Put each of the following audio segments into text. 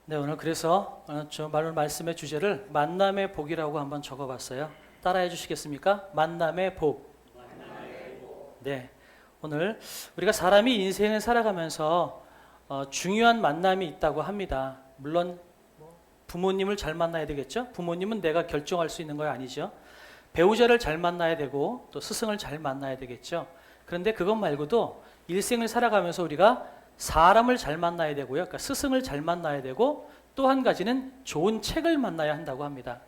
네, 오늘 그래서 오늘 말씀의 주제를 만남의 복이라고 한번 적어봤어요. 따라해 주시겠습니까? 만남의 복. 네, 오늘 우리가 사람이 인생을 살아가면서 중요한 만남이 있다고 합니다. 물론 부모님을 잘 만나야 되겠죠? 부모님은 내가 결정할 수 있는 거 아니죠. 배우자를 잘 만나야 되고 또 스승을 잘 만나야 되겠죠. 그런데 그것 말고도 일생을 살아가면서 우리가 사람을 잘 만나야 되고요. 그러니까 스승을 잘 만나야 되고 또 한 가지는 좋은 책을 만나야 한다고 합니다.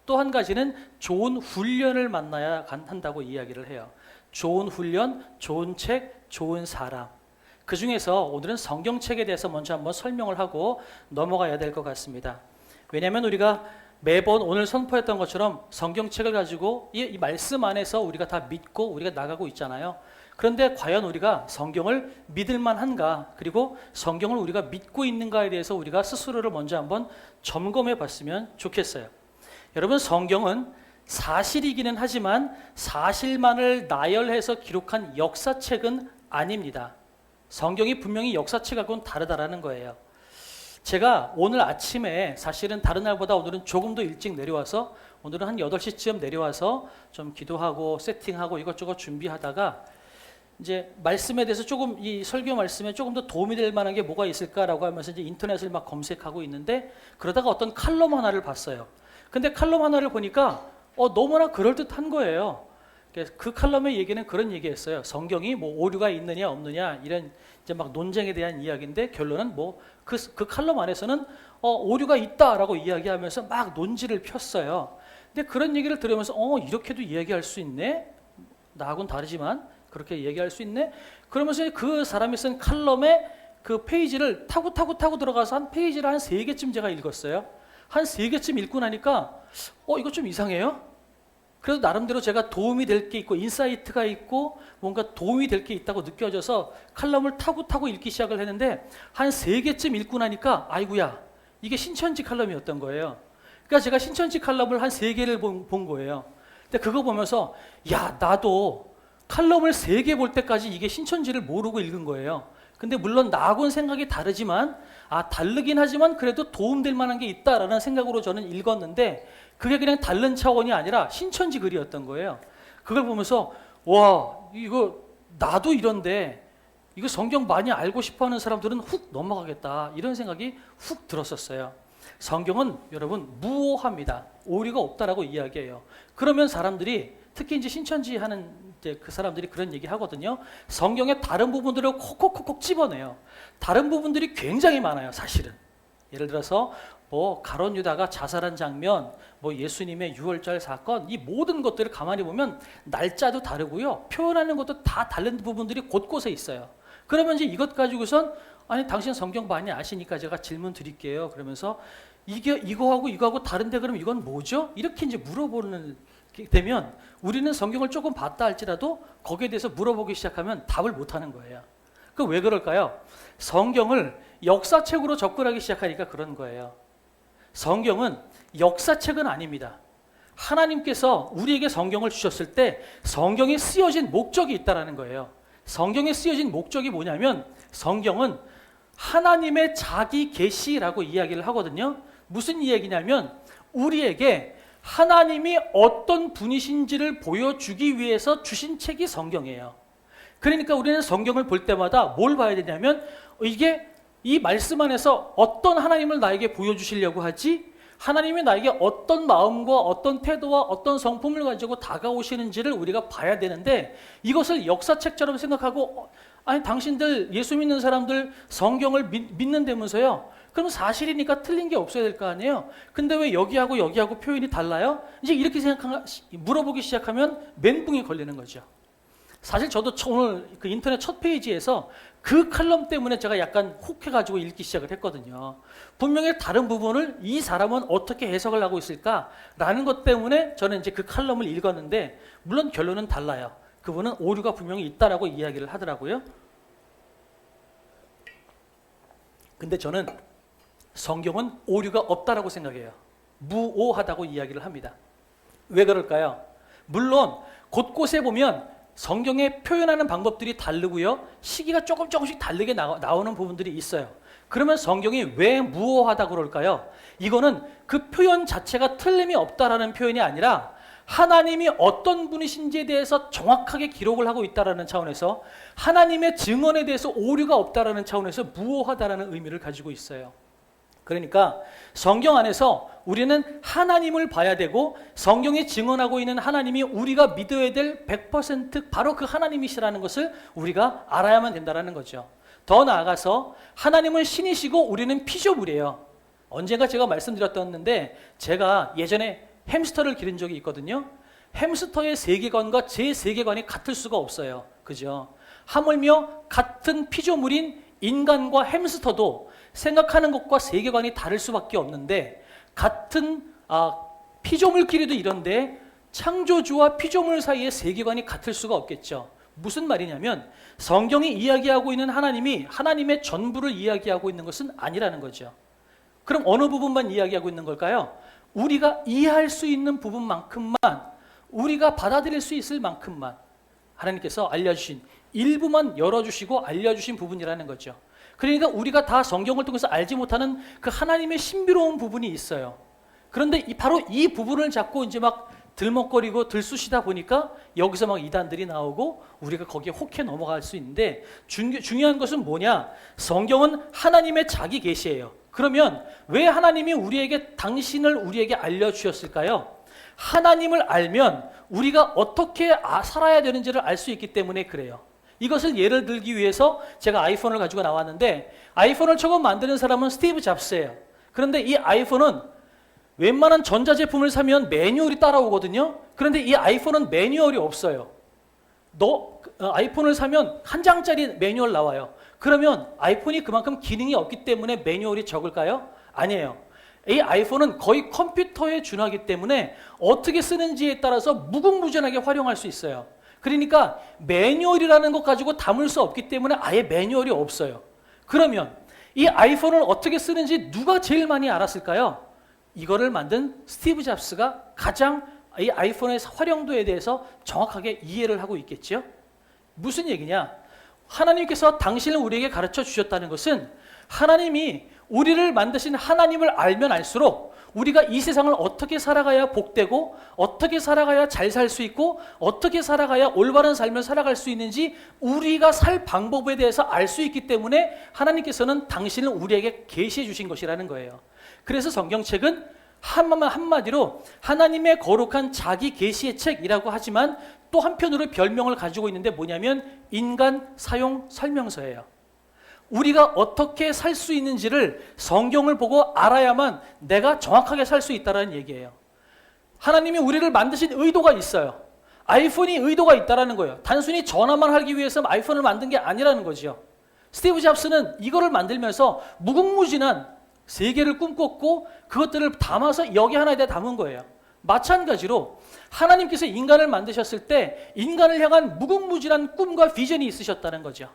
또 한 가지는 좋은 훈련을 만나야 한다고 이야기를 해요. 좋은 훈련, 좋은 책, 좋은 사람. 그 중에서 오늘은 성경책에 대해서 먼저 한번 설명을 하고 넘어가야 될 것 같습니다. 왜냐하면 우리가 매번 오늘 선포했던 것처럼 성경책을 가지고 이 말씀 안에서 우리가 다 믿고 우리가 나가고 있잖아요. 그런데 과연 우리가 성경을 믿을 만한가, 그리고 성경을 우리가 믿고 있는가에 대해서 우리가 스스로를 먼저 한번 점검해 봤으면 좋겠어요. 여러분, 성경은 사실이기는 하지만 사실만을 나열해서 기록한 역사책은 아닙니다. 성경이 분명히 역사책하고는 다르다라는 거예요. 제가 오늘 아침에 사실은 다른 날보다 오늘은 조금 더 일찍 내려와서 오늘은 한 8시쯤 내려와서 좀 기도하고 세팅하고 이것저것 준비하다가 이제 말씀에 대해서 조금 이 설교 말씀에 조금 더 도움이 될 만한 게 뭐가 있을까라고 하면서 이제 인터넷을 막 검색하고 있는데 그러다가 어떤 칼럼 하나를 봤어요. 근데 칼럼 하나를 보니까 너무나 그럴듯한 거예요. 그 칼럼의 얘기는 그런 얘기였어요. 성경이 뭐 오류가 있느냐 없느냐 이런 이제 막 논쟁에 대한 이야기인데 결론은 뭐 그 칼럼 안에서는 오류가 있다라고 이야기하면서 막 논지를 폈어요. 근데 그런 얘기를 들으면서 이렇게도 이야기할 수 있네? 나하고는 다르지만 그렇게 얘기할 수 있네? 그러면서 그 사람이 쓴 칼럼의 그 페이지를 타고 들어가서 한 페이지를 한 3개쯤 제가 읽었어요. 한 3개쯤 읽고 나니까 이거 좀 이상해요? 그래도 나름대로 제가 도움이 될 게 있고 인사이트가 있고 뭔가 도움이 될 게 있다고 느껴져서 칼럼을 타고 읽기 시작을 했는데 한 3개쯤 읽고 나니까 아이고야 이게 신천지 칼럼이었던 거예요. 그러니까 제가 신천지 칼럼을 한 3개를 본 거예요. 근데 그거 보면서 야 나도 칼럼을 3개 볼 때까지 이게 신천지를 모르고 읽은 거예요. 근데 물론 나하고는 생각이 다르지만 다르긴 하지만 그래도 도움될 만한 게 있다라는 생각으로 저는 읽었는데 그게 그냥 다른 차원이 아니라 신천지 글이었던 거예요. 그걸 보면서 와 이거 나도 이런데 이거 성경 많이 알고 싶어하는 사람들은 훅 넘어가겠다 이런 생각이 훅 들었었어요. 성경은 여러분 무오합니다. 오류가 없다라고 이야기해요. 그러면 사람들이 특히 이제 신천지 하는 이제 그 사람들이 그런 얘기 하거든요. 성경의 다른 부분들을 콕콕콕콕 집어내요. 다른 부분들이 굉장히 많아요, 사실은. 예를 들어서 뭐 가룟 유다가 자살한 장면, 뭐 예수님의 유월절 사건, 이 모든 것들을 가만히 보면 날짜도 다르고요. 표현하는 것도 다 다른 부분들이 곳곳에 있어요. 그러면 이제 이것 가지고선 아니 당신 성경 많이 아시니까 제가 질문 드릴게요. 그러면서 이게 이거하고 다른데 그럼 이건 뭐죠? 이렇게 이제 물어보는 되면 우리는 성경을 조금 봤다 할지라도 거기에 대해서 물어보기 시작하면 답을 못 하는 거예요. 그 왜 그럴까요? 성경을 역사책으로 접근하기 시작하니까 그런 거예요. 성경은 역사책은 아닙니다. 하나님께서 우리에게 성경을 주셨을 때 성경이 쓰여진 목적이 있다는 거예요. 성경에 쓰여진 목적이 뭐냐면 성경은 하나님의 자기 계시라고 이야기를 하거든요. 무슨 이야기냐면 우리에게 하나님이 어떤 분이신지를 보여주기 위해서 주신 책이 성경이에요. 그러니까 우리는 성경을 볼 때마다 뭘 봐야 되냐면 이게 이 말씀 안에서 어떤 하나님을 나에게 보여주시려고 하지? 하나님이 나에게 어떤 마음과 어떤 태도와 어떤 성품을 가지고 다가오시는지를 우리가 봐야 되는데 이것을 역사책처럼 생각하고 아니 당신들 예수 믿는 사람들 성경을 믿는다면서요. 그럼 사실이니까 틀린 게 없어야 될 거 아니에요. 근데 왜 여기하고 표현이 달라요? 이제 이렇게 물어보기 시작하면 멘붕이 걸리는 거죠. 사실 저도 오늘 그 인터넷 첫 페이지에서 그 칼럼 때문에 제가 약간 혹해가지고 읽기 시작을 했거든요. 분명히 다른 부분을 이 사람은 어떻게 해석을 하고 있을까라는 것 때문에 저는 이제 그 칼럼을 읽었는데 물론 결론은 달라요. 그분은 오류가 분명히 있다라고 이야기를 하더라고요. 근데 저는 성경은 오류가 없다라고 생각해요. 무오하다고 이야기를 합니다. 왜 그럴까요? 물론 곳곳에 보면 성경에 표현하는 방법들이 다르고요. 시기가 조금씩 다르게 나오는 부분들이 있어요. 그러면 성경이 왜 무오하다고 그럴까요? 이거는 그 표현 자체가 틀림이 없다라는 표현이 아니라 하나님이 어떤 분이신지에 대해서 정확하게 기록을 하고 있다라는 차원에서 하나님의 증언에 대해서 오류가 없다라는 차원에서 무오하다라는 의미를 가지고 있어요. 그러니까 성경 안에서 우리는 하나님을 봐야 되고 성경이 증언하고 있는 하나님이 우리가 믿어야 될 100% 바로 그 하나님이시라는 것을 우리가 알아야만 된다는 거죠. 더 나아가서 하나님은 신이시고 우리는 피조물이에요. 언젠가 제가 말씀드렸었는데 제가 예전에 햄스터를 기른 적이 있거든요. 햄스터의 세계관과 제 세계관이 같을 수가 없어요. 그죠? 하물며 같은 피조물인 인간과 햄스터도 생각하는 것과 세계관이 다를 수밖에 없는데 같은 피조물끼리도 이런데 창조주와 피조물 사이의 세계관이 같을 수가 없겠죠. 무슨 말이냐면 성경이 이야기하고 있는 하나님이 하나님의 전부를 이야기하고 있는 것은 아니라는 거죠. 그럼 어느 부분만 이야기하고 있는 걸까요? 우리가 이해할 수 있는 부분만큼만 우리가 받아들일 수 있을 만큼만 하나님께서 알려주신 일부만 열어주시고 알려주신 부분이라는 거죠. 그러니까 우리가 다 성경을 통해서 알지 못하는 그 하나님의 신비로운 부분이 있어요. 그런데 바로 이 부분을 잡고 이제 막 들먹거리고 들쑤시다 보니까 여기서 막 이단들이 나오고 우리가 거기에 혹해 넘어갈 수 있는데 중요한 것은 뭐냐? 성경은 하나님의 자기 계시예요. 그러면 왜 하나님이 당신을 우리에게 알려주셨을까요? 하나님을 알면 우리가 어떻게 살아야 되는지를 알 수 있기 때문에 그래요. 이것을 예를 들기 위해서 제가 아이폰을 가지고 나왔는데 아이폰을 처음 만드는 사람은 스티브 잡스예요. 그런데 이 아이폰은 웬만한 전자제품을 사면 매뉴얼이 따라오거든요. 그런데 이 아이폰은 매뉴얼이 없어요. 아이폰을 사면 한 장짜리 매뉴얼 나와요. 그러면 아이폰이 그만큼 기능이 없기 때문에 매뉴얼이 적을까요? 아니에요. 이 아이폰은 거의 컴퓨터에 준하기 때문에 어떻게 쓰는지에 따라서 무궁무진하게 활용할 수 있어요. 그러니까 매뉴얼이라는 것 가지고 담을 수 없기 때문에 아예 매뉴얼이 없어요. 그러면 이 아이폰을 어떻게 쓰는지 누가 제일 많이 알았을까요? 이거를 만든 스티브 잡스가 가장 이 아이폰의 활용도에 대해서 정확하게 이해를 하고 있겠죠. 무슨 얘기냐? 하나님께서 당신을 우리에게 가르쳐 주셨다는 것은 하나님이 우리를 만드신 하나님을 알면 알수록 우리가 이 세상을 어떻게 살아가야 복되고 어떻게 살아가야 잘 살 수 있고 어떻게 살아가야 올바른 삶을 살아갈 수 있는지 우리가 살 방법에 대해서 알 수 있기 때문에 하나님께서는 당신을 우리에게 계시해 주신 것이라는 거예요. 그래서 성경책은 한마디로 하나님의 거룩한 자기 계시의 책이라고 하지만 또 한편으로 별명을 가지고 있는데 뭐냐면 인간 사용 설명서예요. 우리가 어떻게 살 수 있는지를 성경을 보고 알아야만 내가 정확하게 살 수 있다는 얘기예요. 하나님이 우리를 만드신 의도가 있어요. 아이폰이 의도가 있다는 거예요. 단순히 전화만 하기 위해서 아이폰을 만든 게 아니라는 거죠. 스티브 잡스는 이거를 만들면서 무궁무진한 세계를 꿈꿨고 그것들을 담아서 여기 하나에다 담은 거예요. 마찬가지로 하나님께서 인간을 만드셨을 때 인간을 향한 무궁무진한 꿈과 비전이 있으셨다는 거죠.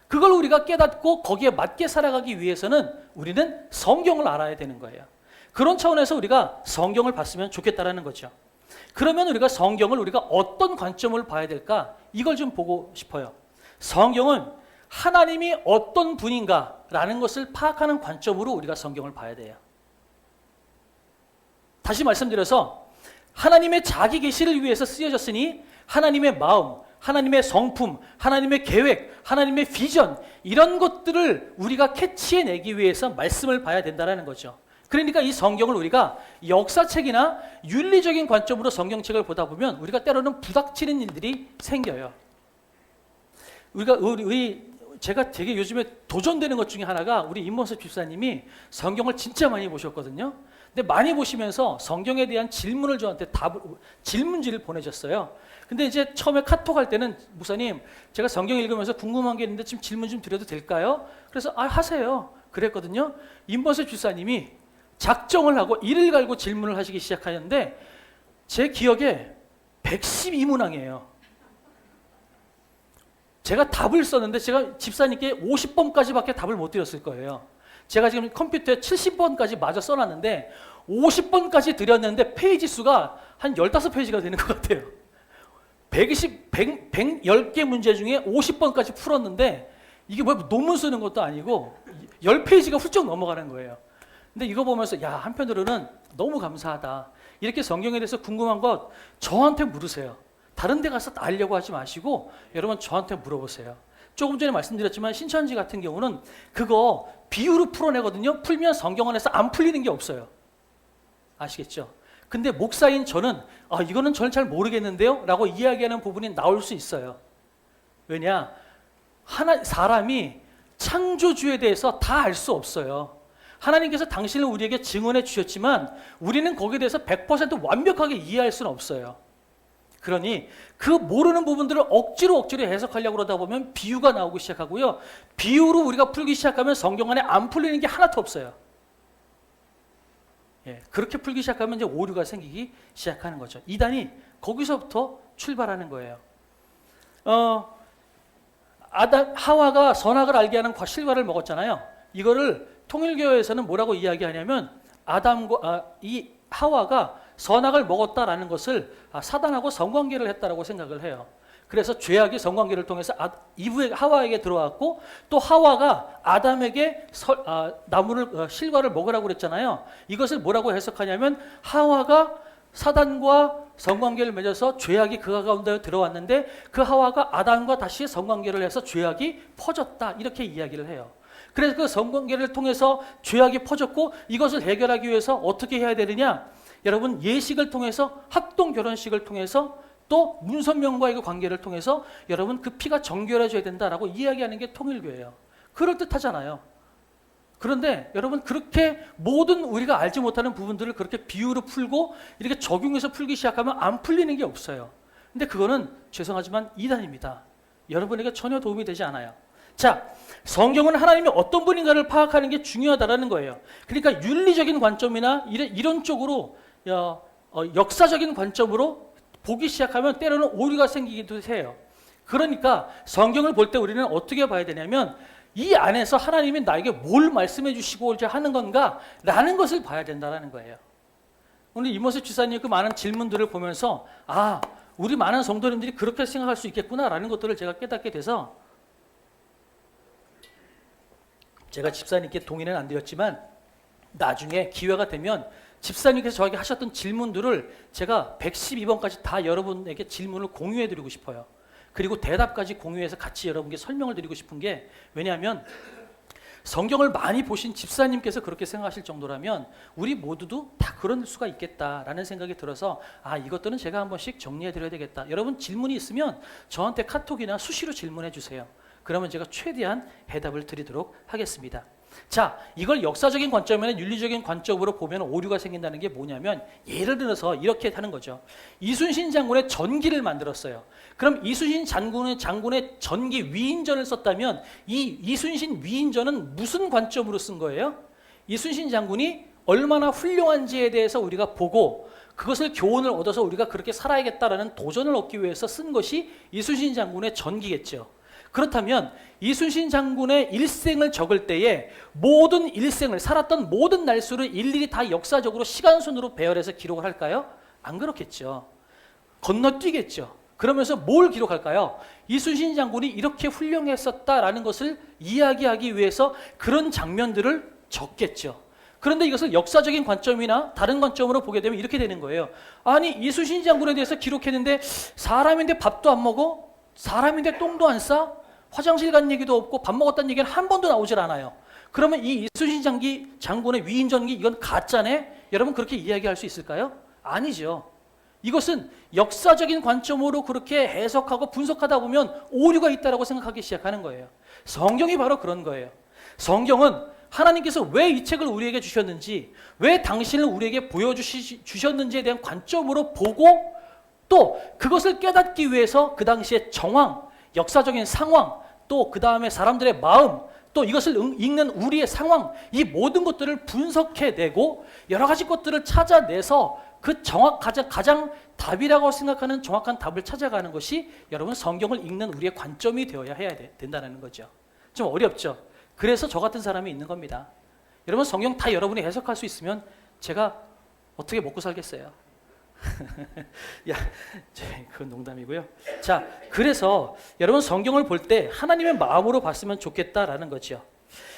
그걸 우리가 깨닫고 거기에 맞게 살아가기 위해서는 우리는 성경을 알아야 되는 거예요. 그런 차원에서 우리가 성경을 봤으면 좋겠다라는 거죠. 그러면 우리가 어떤 관점을 봐야 될까? 이걸 좀 보고 싶어요. 성경은 하나님이 어떤 분인가라는 것을 파악하는 관점으로 우리가 성경을 봐야 돼요. 다시 말씀드려서 하나님의 자기 계시를 위해서 쓰여졌으니 하나님의 마음, 하나님의 성품, 하나님의 계획, 하나님의 비전 이런 것들을 우리가 캐치해내기 위해서 말씀을 봐야 된다는 거죠. 그러니까 이 성경을 우리가 역사책이나 윤리적인 관점으로 성경책을 보다 보면 우리가 때로는 부닥치는 일들이 생겨요. 제가 되게 요즘에 도전되는 것 중에 하나가 우리 임원섭 집사님이 성경을 진짜 많이 보셨거든요. 근데 많이 보시면서 성경에 대한 질문을 저한테 질문지를 보내셨어요. 근데 이제 처음에 카톡할 때는 목사님 제가 성경 읽으면서 궁금한 게 있는데 지금 질문 좀 드려도 될까요? 그래서 하세요. 그랬거든요. 임원섭 집사님이 작정을 하고 이를 갈고 질문을 하시기 시작하는데 제 기억에 112문항이에요. 제가 답을 썼는데 제가 집사님께 50번까지밖에 답을 못 드렸을 거예요. 제가 지금 컴퓨터에 70번까지 마저 써놨는데 50번까지 드렸는데 페이지 수가 한 15페이지가 되는 것 같아요. 110개 문제 중에 50번까지 풀었는데 이게 뭐 논문 쓰는 것도 아니고 10페이지가 훌쩍 넘어가는 거예요. 근데 이거 보면서 한편으로는 너무 감사하다. 이렇게 성경에 대해서 궁금한 것 저한테 물으세요. 다른 데 가서 알려고 하지 마시고 여러분 저한테 물어보세요. 조금 전에 말씀드렸지만 신천지 같은 경우는 그거 비유로 풀어내거든요. 풀면 성경 안에서 안 풀리는 게 없어요. 아시겠죠? 근데 목사인 저는 이거는 저는 잘 모르겠는데요 라고 이야기하는 부분이 나올 수 있어요. 왜냐? 사람이 창조주에 대해서 다 알 수 없어요. 하나님께서 당신을 우리에게 증언해 주셨지만 우리는 거기에 대해서 100% 완벽하게 이해할 수는 없어요. 그러니 그 모르는 부분들을 억지로 해석하려고 그러다 보면 비유가 나오기 시작하고요. 비유로 우리가 풀기 시작하면 성경 안에 안 풀리는 게 하나도 없어요. 그렇게 풀기 시작하면 이제 오류가 생기기 시작하는 거죠. 이단이 거기서부터 출발하는 거예요. 하와가 선악을 알게 하는 실과를 먹었잖아요. 이거를 통일교회에서는 뭐라고 이야기하냐면 이 하와가 선악을 먹었다라는 것을 사단하고 성관계를 했다라고 생각을 해요. 그래서 죄악이 성관계를 통해서 이브의 하와에게 들어왔고 또 하와가 아담에게 실과를 먹으라고 그랬잖아요. 이것을 뭐라고 해석하냐면 하와가 사단과 성관계를 맺어서 죄악이 그 가운데 들어왔는데 그 하와가 아담과 다시 성관계를 해서 죄악이 퍼졌다. 이렇게 이야기를 해요. 그래서 그 성관계를 통해서 죄악이 퍼졌고 이것을 해결하기 위해서 어떻게 해야 되느냐? 여러분 예식을 통해서 합동 결혼식을 통해서 또 문선명과의 그 관계를 통해서 여러분 그 피가 정결해져야 된다라고 이야기하는 게 통일교예요. 그럴듯하잖아요. 그런데 여러분 그렇게 모든 우리가 알지 못하는 부분들을 그렇게 비유로 풀고 이렇게 적용해서 풀기 시작하면 안 풀리는 게 없어요. 근데 그거는 죄송하지만 이단입니다. 여러분에게 전혀 도움이 되지 않아요. 자, 성경은 하나님이 어떤 분인가를 파악하는 게 중요하다라는 거예요. 그러니까 윤리적인 관점이나 이런 쪽으로 역사적인 관점으로 보기 시작하면 때로는 오류가 생기기도 해요. 그러니까 성경을 볼 때 우리는 어떻게 봐야 되냐면 이 안에서 하나님이 나에게 뭘 말씀해 주시고자 하는 건가 라는 것을 봐야 된다는 거예요. 오늘 이모세 지사님 그 많은 질문들을 보면서 우리 많은 성도님들이 그렇게 생각할 수 있겠구나 라는 것들을 제가 깨닫게 돼서 제가 집사님께 동의는 안 드렸지만 나중에 기회가 되면 집사님께서 저에게 하셨던 질문들을 제가 112번까지 다 여러분에게 질문을 공유해 드리고 싶어요. 그리고 대답까지 공유해서 같이 여러분께 설명을 드리고 싶은 게 왜냐하면 성경을 많이 보신 집사님께서 그렇게 생각하실 정도라면 우리 모두도 다 그럴 수가 있겠다라는 생각이 들어서 이것들은 제가 한 번씩 정리해 드려야 되겠다. 여러분 질문이 있으면 저한테 카톡이나 수시로 질문해 주세요. 그러면 제가 최대한 해답을 드리도록 하겠습니다. 자, 이걸 역사적인 관점이나 윤리적인 관점으로 보면 오류가 생긴다는 게 뭐냐면 예를 들어서 이렇게 하는 거죠. 이순신 장군의 전기를 만들었어요. 그럼 이순신 장군의 전기 위인전을 썼다면 이 이순신 위인전은 무슨 관점으로 쓴 거예요? 이순신 장군이 얼마나 훌륭한지에 대해서 우리가 보고 그것을 교훈을 얻어서 우리가 그렇게 살아야겠다라는 도전을 얻기 위해서 쓴 것이 이순신 장군의 전기겠죠. 그렇다면 이순신 장군의 일생을 적을 때에 모든 일생을 살았던 모든 날수를 일일이 다 역사적으로 시간순으로 배열해서 기록을 할까요? 안 그렇겠죠. 건너뛰겠죠. 그러면서 뭘 기록할까요? 이순신 장군이 이렇게 훌륭했었다라는 것을 이야기하기 위해서 그런 장면들을 적겠죠. 그런데 이것을 역사적인 관점이나 다른 관점으로 보게 되면 이렇게 되는 거예요. 아니 이순신 장군에 대해서 기록했는데 사람인데 밥도 안 먹어? 사람인데 똥도 안 싸? 화장실 간 얘기도 없고 밥 먹었다는 얘기는 한 번도 나오질 않아요. 그러면 이 이순신 장군의 위인전기 이건 가짜네? 여러분 그렇게 이야기할 수 있을까요? 아니죠. 이것은 역사적인 관점으로 그렇게 해석하고 분석하다 보면 오류가 있다고 생각하기 시작하는 거예요. 성경이 바로 그런 거예요. 성경은 하나님께서 왜 이 책을 우리에게 주셨는지, 왜 당신을 우리에게 보여주셨는지에 대한 관점으로 보고 또 그것을 깨닫기 위해서 그 당시의 정황, 역사적인 상황, 또 그 다음에 사람들의 마음, 또 이것을 읽는 우리의 상황, 이 모든 것들을 분석해내고 여러 가지 것들을 찾아내서 그 가장 답이라고 생각하는 정확한 답을 찾아가는 것이 여러분 성경을 읽는 우리의 관점이 되어야 된다는 거죠. 좀 어렵죠? 그래서 저 같은 사람이 있는 겁니다. 여러분 성경 다 여러분이 해석할 수 있으면 제가 어떻게 먹고 살겠어요? 그건 농담이고요. 자, 그래서 여러분 성경을 볼 때 하나님의 마음으로 봤으면 좋겠다라는 거죠.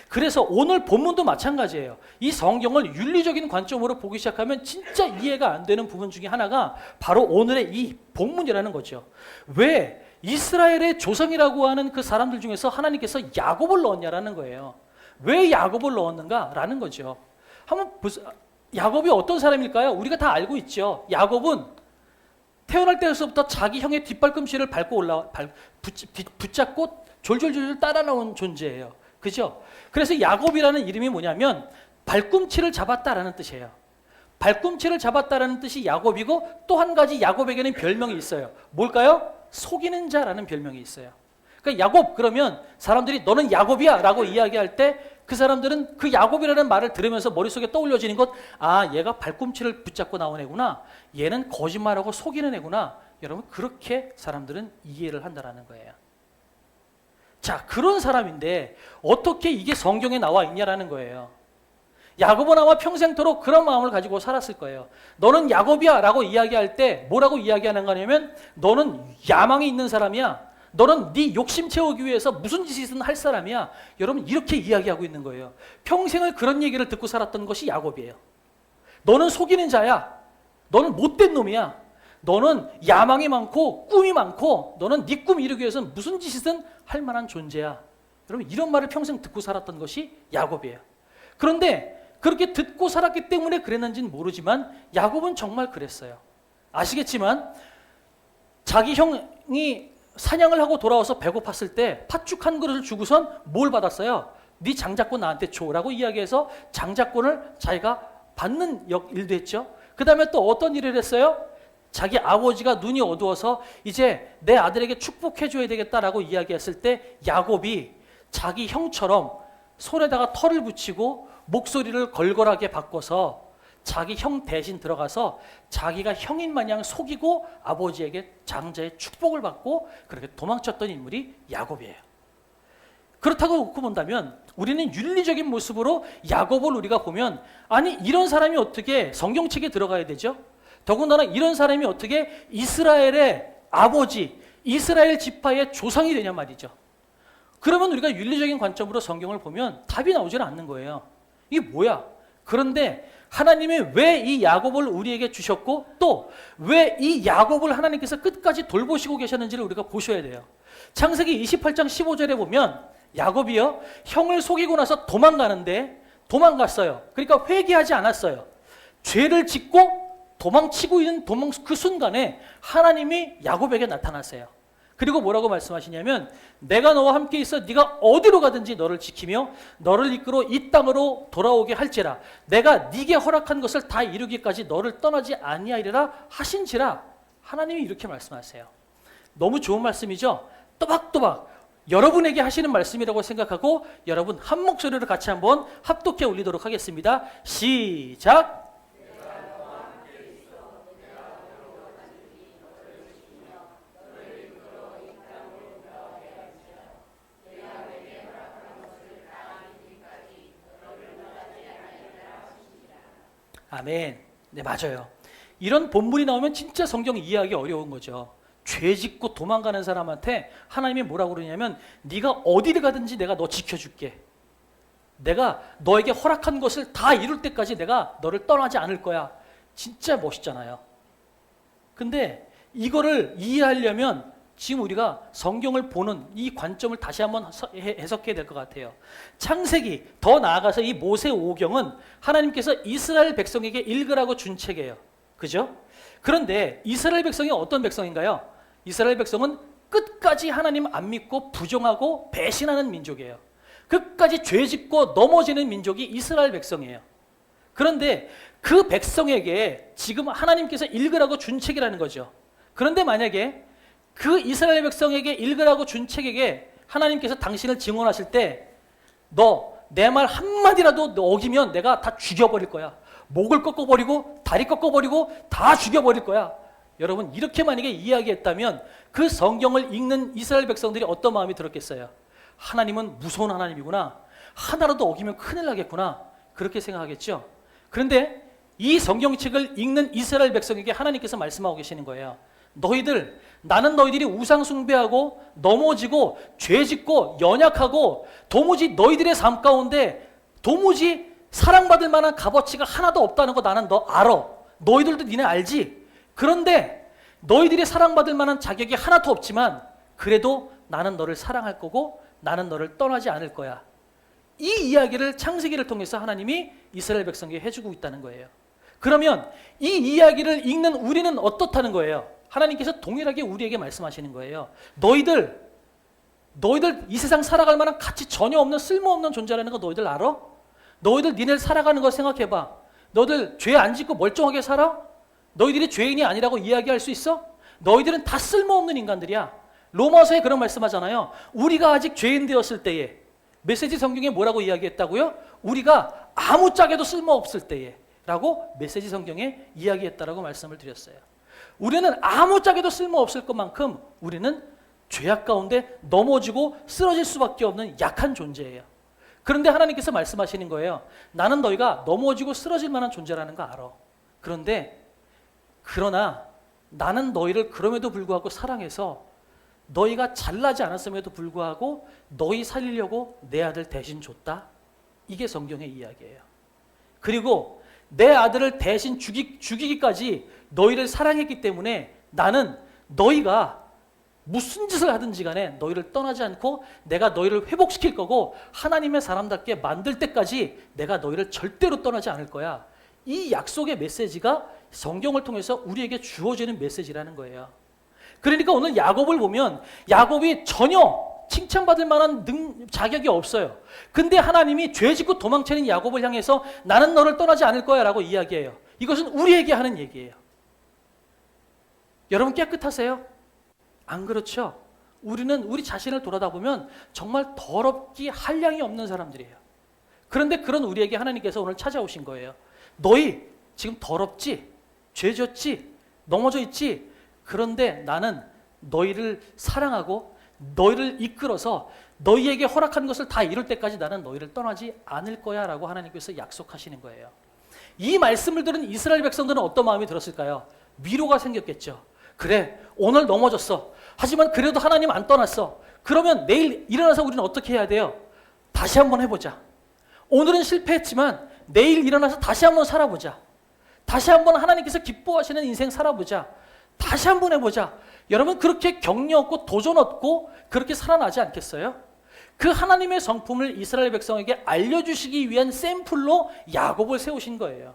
그래서 오늘 본문도 마찬가지예요. 이 성경을 윤리적인 관점으로 보기 시작하면 진짜 이해가 안 되는 부분 중에 하나가 바로 오늘의 이 본문이라는 거죠. 왜 이스라엘의 조상이라고 하는 그 사람들 중에서 하나님께서 야곱을 넣었냐라는 거예요. 왜 야곱을 넣었는가라는 거죠. 한번 보세요. 야곱이 어떤 사람일까요? 우리가 다 알고 있죠. 야곱은 태어날 때부터 자기 형의 뒷발꿈치를 붙잡고 졸졸졸 따라 나온 존재예요. 그죠? 그래서 야곱이라는 이름이 뭐냐면 발꿈치를 잡았다라는 뜻이에요. 발꿈치를 잡았다라는 뜻이 야곱이고 또 한 가지 야곱에게는 별명이 있어요. 뭘까요? 속이는 자라는 별명이 있어요. 그러니까 야곱 그러면 사람들이 너는 야곱이야 라고 이야기할 때 그 사람들은 그 야곱이라는 말을 들으면서 머릿속에 떠올려지는 것, 얘가 발꿈치를 붙잡고 나온 애구나. 얘는 거짓말하고 속이는 애구나. 여러분 그렇게 사람들은 이해를 한다라는 거예요. 자, 그런 사람인데 어떻게 이게 성경에 나와 있냐라는 거예요. 야곱은 아마 평생토록 그런 마음을 가지고 살았을 거예요. 너는 야곱이야 라고 이야기할 때 뭐라고 이야기하는 거냐면 너는 야망이 있는 사람이야. 너는 네 욕심 채우기 위해서 무슨 짓이든 할 사람이야. 여러분 이렇게 이야기하고 있는 거예요. 평생을 그런 얘기를 듣고 살았던 것이 야곱이에요. 너는 속이는 자야. 너는 못된 놈이야. 너는 야망이 많고 꿈이 많고 너는 네 꿈 이루기 위해서는 무슨 짓이든 할 만한 존재야. 여러분 이런 말을 평생 듣고 살았던 것이 야곱이에요. 그런데 그렇게 듣고 살았기 때문에 그랬는지는 모르지만 야곱은 정말 그랬어요. 아시겠지만 자기 형이 사냥을 하고 돌아와서 배고팠을 때 팥죽 한 그릇을 주고선 뭘 받았어요? 네 장자권 나한테 줘라고 이야기해서 장자권을 자기가 받는 일도 했죠. 그 다음에 또 어떤 일을 했어요? 자기 아버지가 눈이 어두워서 이제 내 아들에게 축복해줘야 되겠다라고 이야기했을 때 야곱이 자기 형처럼 손에다가 털을 붙이고 목소리를 걸걸하게 바꿔서 자기 형 대신 들어가서 자기가 형인 마냥 속이고 아버지에게 장자의 축복을 받고 그렇게 도망쳤던 인물이 야곱이에요. 그렇다고 놓고 본다면 우리는 윤리적인 모습으로 야곱을 우리가 보면 아니 이런 사람이 어떻게 성경책에 들어가야 되죠? 더군다나 이런 사람이 어떻게 이스라엘의 아버지, 이스라엘 지파의 조상이 되냐 말이죠. 그러면 우리가 윤리적인 관점으로 성경을 보면 답이 나오지는 않는 거예요. 이게 뭐야? 그런데 하나님이 왜 이 야곱을 우리에게 주셨고 또 왜 이 야곱을 하나님께서 끝까지 돌보시고 계셨는지를 우리가 보셔야 돼요. 창세기 28장 15절에 보면 야곱이요 형을 속이고 나서 도망갔어요. 그러니까 회개하지 않았어요. 죄를 짓고 도망치고 있는 그 순간에 하나님이 야곱에게 나타나세요. 그리고 뭐라고 말씀하시냐면 내가 너와 함께 있어 네가 어디로 가든지 너를 지키며 너를 이끌어 이 땅으로 돌아오게 할지라 내가 네게 허락한 것을 다 이루기까지 너를 떠나지 아니하리라 하신지라 하나님이 이렇게 말씀하세요. 너무 좋은 말씀이죠. 또박또박 여러분에게 하시는 말씀이라고 생각하고 여러분 한 목소리로 같이 한번 합독해 올리도록 하겠습니다. 시작. 아멘. 네, 맞아요. 이런 본문이 나오면 진짜 성경 이해하기 어려운 거죠. 죄 짓고 도망가는 사람한테 하나님이 뭐라고 그러냐면 네가 어디를 가든지 내가 너 지켜줄게. 내가 너에게 허락한 것을 다 이룰 때까지 내가 너를 떠나지 않을 거야. 진짜 멋있잖아요. 근데 이거를 이해하려면 지금 우리가 성경을 보는 이 관점을 다시 한번 해석해야 될 것 같아요. 창세기, 더 나아가서 이 모세오경은 하나님께서 이스라엘 백성에게 읽으라고 준 책이에요. 그죠? 그런데 이스라엘 백성이 어떤 백성인가요? 이스라엘 백성은 끝까지 하나님 안 믿고 부정하고 배신하는 민족이에요. 끝까지 죄짓고 넘어지는 민족이 이스라엘 백성이에요. 그런데 그 백성에게 지금 하나님께서 읽으라고 준 책이라는 거죠. 그런데 만약에 그 이스라엘 백성에게 읽으라고 준 책에게 하나님께서 당신을 증언하실 때 너 내 말 한마디라도 어기면 내가 다 죽여버릴 거야. 목을 꺾어버리고 다리 꺾어버리고 다 죽여버릴 거야. 여러분 이렇게 만약에 이야기했다면 그 성경을 읽는 이스라엘 백성들이 어떤 마음이 들었겠어요? 하나님은 무서운 하나님이구나. 하나라도 어기면 큰일 나겠구나. 그렇게 생각하겠죠. 그런데 이 성경책을 읽는 이스라엘 백성에게 하나님께서 말씀하고 계시는 거예요. 너희들, 나는 너희들이 우상 숭배하고 넘어지고 죄짓고 연약하고 도무지 너희들의 삶 가운데 도무지 사랑받을 만한 값어치가 하나도 없다는 거 나는 너 알아. 너희들도 니네 알지? 그런데 너희들이 사랑받을 만한 자격이 하나도 없지만 그래도 나는 너를 사랑할 거고 나는 너를 떠나지 않을 거야. 이 이야기를 창세기를 통해서 하나님이 이스라엘 백성에게 해주고 있다는 거예요. 그러면 이 이야기를 읽는 우리는 어떻다는 거예요? 하나님께서 동일하게 우리에게 말씀하시는 거예요. 너희들 이 세상 살아갈 만한 가치 전혀 없는 쓸모없는 존재라는 거 너희들 알아? 너희들 니네 살아가는 거 생각해봐. 너희들 죄 안 짓고 멀쩡하게 살아? 너희들이 죄인이 아니라고 이야기할 수 있어? 너희들은 다 쓸모없는 인간들이야. 로마서에 그런 말씀하잖아요. 우리가 아직 죄인 되었을 때에 메시지 성경에 뭐라고 이야기했다고요? 우리가 아무짝에도 쓸모없을 때에 라고 메시지 성경에 이야기했다라고 말씀을 드렸어요. 우리는 아무짝에도 쓸모없을 것만큼 우리는 죄악 가운데 넘어지고 쓰러질 수밖에 없는 약한 존재예요. 그런데 하나님께서 말씀하시는 거예요. 나는 너희가 넘어지고 쓰러질 만한 존재라는 거 알아. 그러나 나는 너희를 그럼에도 불구하고 사랑해서 너희가 잘나지 않았음에도 불구하고 너희 살리려고 내 아들 대신 줬다. 이게 성경의 이야기예요. 그리고 내 아들을 대신 죽이기까지 너희를 사랑했기 때문에 나는 너희가 무슨 짓을 하든지 간에 너희를 떠나지 않고 내가 너희를 회복시킬 거고 하나님의 사람답게 만들 때까지 내가 너희를 절대로 떠나지 않을 거야. 이 약속의 메시지가 성경을 통해서 우리에게 주어지는 메시지라는 거예요. 그러니까 오늘 야곱을 보면 야곱이 전혀 칭찬받을 만한 자격이 없어요. 근데 하나님이 죄 짓고 도망치는 야곱을 향해서 나는 너를 떠나지 않을 거야 라고 이야기해요. 이것은 우리에게 하는 얘기예요. 여러분 깨끗하세요? 안 그렇죠? 우리는 우리 자신을 돌아다보면 정말 더럽기 한량이 없는 사람들이에요. 그런데 그런 우리에게 하나님께서 오늘 찾아오신 거예요. 너희 지금 더럽지? 죄 졌지? 넘어져 있지? 그런데 나는 너희를 사랑하고 너희를 이끌어서 너희에게 허락한 것을 다 이룰 때까지 나는 너희를 떠나지 않을 거야 라고 하나님께서 약속하시는 거예요. 이 말씀을 들은 이스라엘 백성들은 어떤 마음이 들었을까요? 위로가 생겼겠죠. 그래, 오늘 넘어졌어. 하지만 그래도 하나님 안 떠났어. 그러면 내일 일어나서 우리는 어떻게 해야 돼요? 다시 한번 해보자. 오늘은 실패했지만 내일 일어나서 다시 한번 살아보자. 다시 한번 하나님께서 기뻐하시는 인생 살아보자. 다시 한번 해보자. 여러분 그렇게 격려 얻고 도전 얻고 그렇게 살아나지 않겠어요? 그 하나님의 성품을 이스라엘 백성에게 알려주시기 위한 샘플로 야곱을 세우신 거예요.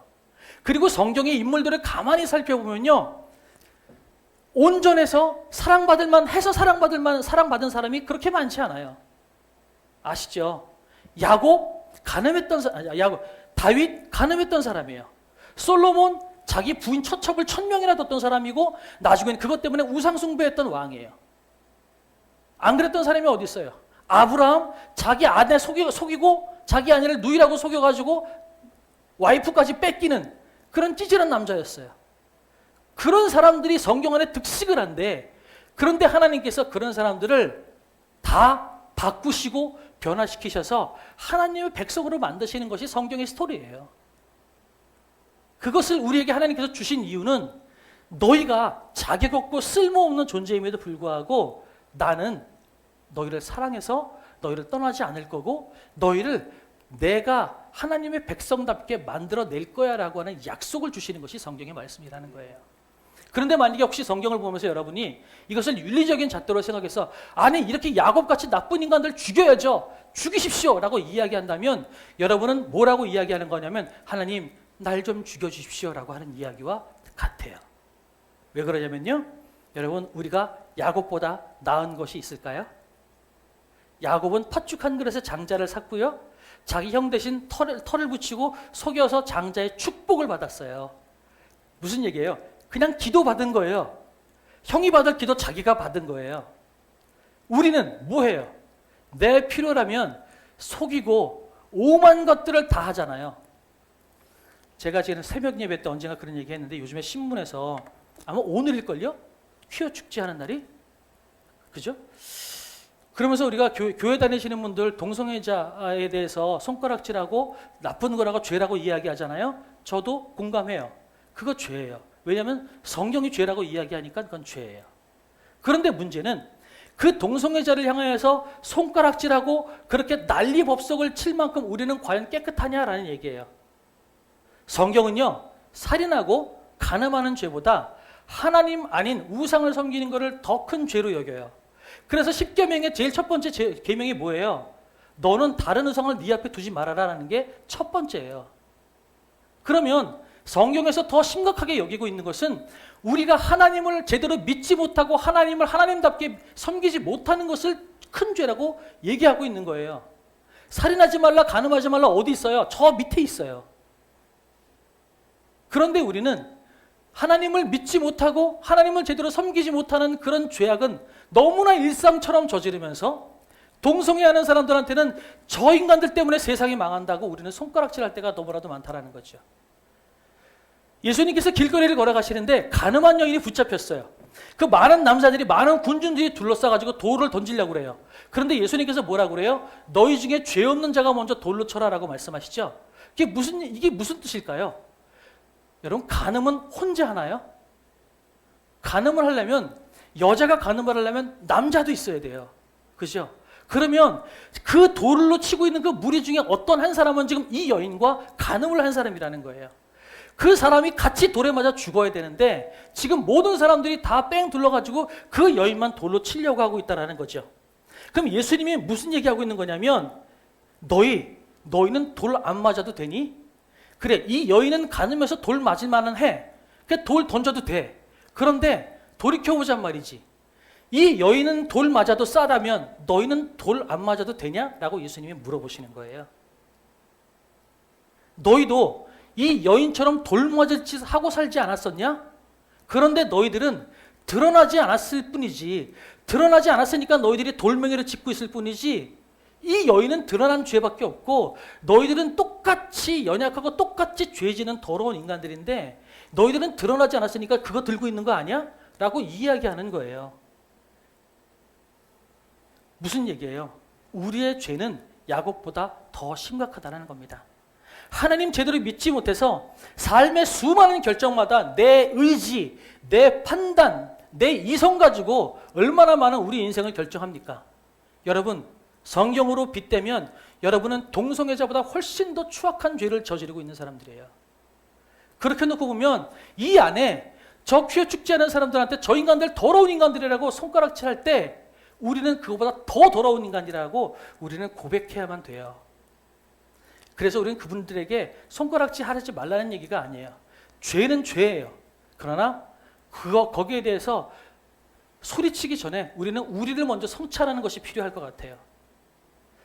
그리고 성경의 인물들을 가만히 살펴보면요, 온전해서 사랑받은 사람이 그렇게 많지 않아요. 아시죠? 다윗 가늠했던 사람이에요. 솔로몬 자기 부인 처첩을 1000명이나 뒀던 사람이고 나중엔 그것 때문에 우상숭배했던 왕이에요. 안 그랬던 사람이 어디 있어요? 아브라함 자기 아내 속이고 자기 아내를 누이라고 속여가지고 와이프까지 뺏기는 그런 찌질한 남자였어요. 그런 사람들이 성경 안에 득식을 한데, 그런데 하나님께서 그런 사람들을 다 바꾸시고 변화시키셔서 하나님의 백성으로 만드시는 것이 성경의 스토리예요. 그것을 우리에게 하나님께서 주신 이유는 너희가 자격 없고 쓸모없는 존재임에도 불구하고 나는 너희를 사랑해서 너희를 떠나지 않을 거고 너희를 내가 하나님의 백성답게 만들어낼 거야 라고 하는 약속을 주시는 것이 성경의 말씀이라는 거예요. 그런데 만약에 혹시 성경을 보면서 여러분이 이것을 윤리적인 잣대로 생각해서 아니 이렇게 야곱같이 나쁜 인간들 죽여야죠, 죽이십시오 라고 이야기한다면 여러분은 뭐라고 이야기하는 거냐면 하나님 날 좀 죽여주십시오 라고 하는 이야기와 같아요. 왜 그러냐면요, 여러분 우리가 야곱보다 나은 것이 있을까요? 야곱은 팥죽 한 그릇에 장자를 샀고요, 자기 형 대신 털을 붙이고 속여서 장자의 축복을 받았어요. 무슨 얘기예요? 그냥 기도 받은 거예요. 형이 받을 기도 자기가 받은 거예요. 우리는 뭐해요? 내 필요라면 속이고 오만 것들을 다 하잖아요. 제가 지금 새벽 예배 때 언젠가 그런 얘기 했는데 요즘에 신문에서 아마 오늘일걸요? 퀴어 축제 하는 날이? 그죠? 그러면서 우리가 교회 다니시는 분들 동성애자에 대해서 손가락질하고 나쁜 거라고 죄라고 이야기하잖아요. 저도 공감해요. 그거 죄예요. 왜냐하면 성경이 죄라고 이야기하니까 그건 죄예요. 그런데 문제는 그 동성애자를 향하여서 손가락질하고 그렇게 난리법석을 칠 만큼 우리는 과연 깨끗하냐라는 얘기예요. 성경은요, 살인하고 간음하는 죄보다 하나님 아닌 우상을 섬기는 것을 더 큰 죄로 여겨요. 그래서 10계명의 제일 첫 번째 계명이 뭐예요? 너는 다른 우상을 네 앞에 두지 말아라라는 게 첫 번째예요. 그러면 성경에서 더 심각하게 여기고 있는 것은 우리가 하나님을 제대로 믿지 못하고 하나님을 하나님답게 섬기지 못하는 것을 큰 죄라고 얘기하고 있는 거예요. 살인하지 말라, 간음하지 말라 어디 있어요? 저 밑에 있어요. 그런데 우리는 하나님을 믿지 못하고 하나님을 제대로 섬기지 못하는 그런 죄악은 너무나 일상처럼 저지르면서 동성애하는 사람들한테는 저 인간들 때문에 세상이 망한다고 우리는 손가락질할 때가 너무나도 많다라는 거죠. 예수님께서 길거리를 걸어가시는데 가늠한 여인이 붙잡혔어요. 그 많은 남자들이, 많은 군중들이 둘러싸가지고 돌을 던지려고 그래요. 그런데 예수님께서 뭐라고 그래요? 너희 중에 죄 없는 자가 먼저 돌로 쳐라라고 말씀하시죠. 이게 무슨 뜻일까요? 여러분, 간음은 혼자 하나요? 간음을 하려면, 여자가 간음을 하려면 남자도 있어야 돼요. 그죠? 그러면 그 돌로 치고 있는 그 무리 중에 어떤 한 사람은 지금 이 여인과 간음을 한 사람이라는 거예요. 그 사람이 같이 돌에 맞아 죽어야 되는데 지금 모든 사람들이 다 뺑 둘러가지고 그 여인만 돌로 치려고 하고 있다는 거죠. 그럼 예수님이 무슨 얘기하고 있는 거냐면 너희는 돌 안 맞아도 되니? 그래, 이 여인은 가늠해서 돌 맞을 만은 해. 그래, 돌 던져도 돼. 그런데 돌이켜보잔 말이지. 이 여인은 돌 맞아도 싸다면 너희는 돌 안 맞아도 되냐? 라고 예수님이 물어보시는 거예요. 너희도 이 여인처럼 돌 맞을 짓 하고 살지 않았었냐? 그런데 너희들은 드러나지 않았을 뿐이지. 드러나지 않았으니까 너희들이 돌멩이를 짚고 있을 뿐이지. 이 여인은 드러난 죄밖에 없고 너희들은 똑같이 연약하고 똑같이 죄 지는 더러운 인간들인데 너희들은 드러나지 않았으니까 그거 들고 있는 거 아니야? 라고 이야기하는 거예요. 무슨 얘기예요? 우리의 죄는 야곱보다 더 심각하다는 겁니다. 하나님 제대로 믿지 못해서 삶의 수많은 결정마다 내 의지, 내 판단, 내 이성 가지고 얼마나 많은 우리 인생을 결정합니까? 여러분, 성경으로 빗대면 여러분은 동성애자보다 훨씬 더 추악한 죄를 저지르고 있는 사람들이에요. 그렇게 놓고 보면 이 안에 저 퀴어 죽지 않은 사람들한테 저 인간들 더러운 인간들이라고 손가락질할 때 우리는 그거보다 더 더러운 인간이라고 우리는 고백해야만 돼요. 그래서 우리는 그분들에게 손가락질 하지 말라는 얘기가 아니에요. 죄는 죄예요. 그러나 거기에 대해서 소리치기 전에 우리는 우리를 먼저 성찰하는 것이 필요할 것 같아요.